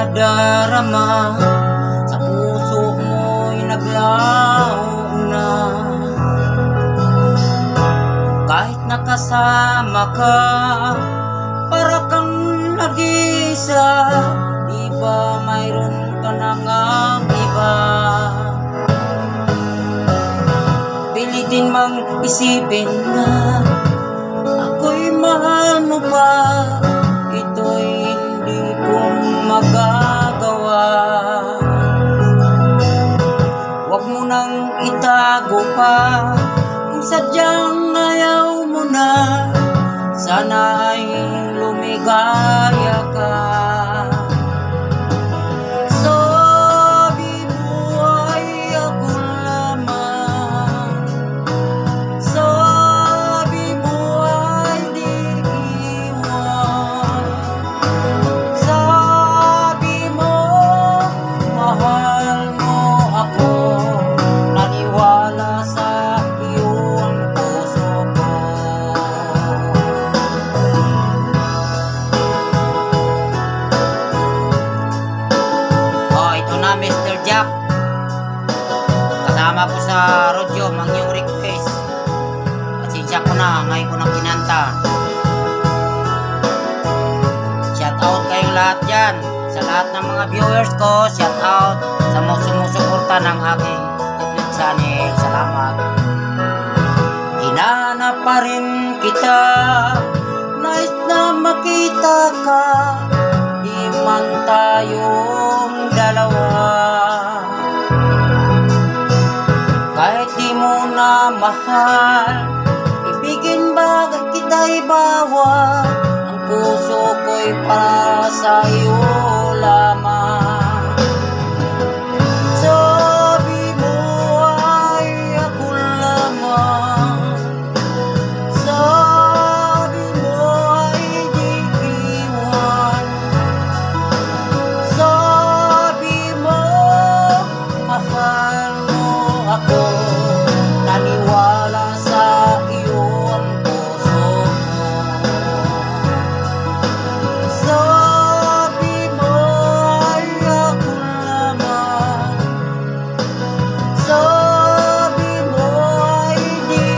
nadarama, sa puso mo'y naglaho na. Kahit nakasama ka, para kang nag-isa, di ba mayroon ka na ngang iba? Pilitin mang isipin na ako'y mahal mo pa, ito'y hindi kong magagawa. Huwag mo nang itago pa, kung sadyang ayaw mo na, sana ay lumigaya ka. Sabi mo ay ako lamang, sabi mo ay di iwan, sabi mo mahal mo ako, naniwala sa iyo ang puso ko. Ito na Mr. Jack, kasama ko sa rodyo, mang yung request. Pasensya ko na, ngayon ko nang kinanta. Shout out kayong lahat dyan, sa lahat ng mga viewers ko. Shout out sa mga sumusuporta ng aking YouTube channel. Salamat. Hinanap pa rin kita, nais na makita ka, di man tayong dalawa. Kahit di mo na mahal, ibigin ba kita'y bawa, ang puso ko'y para sa iyo lamang. Sabi mo ay ako lamang, sabi mo ay di iwan, sabi mo mahal mo ako, naniwala sa iyo ang puso ko. Sabi mo ay ako lamang, sabi mo ay di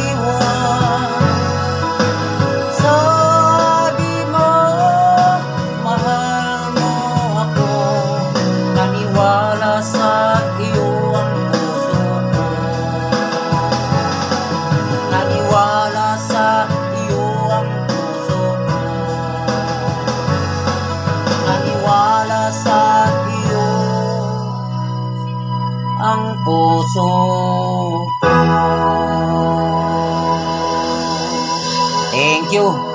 iwan, sabi mo mahal mo ako, naniwala sa iyo ang puso ko. Naniwala sa iyo ang puso ko, naniwala sa iyo ang puso ko. Thank you.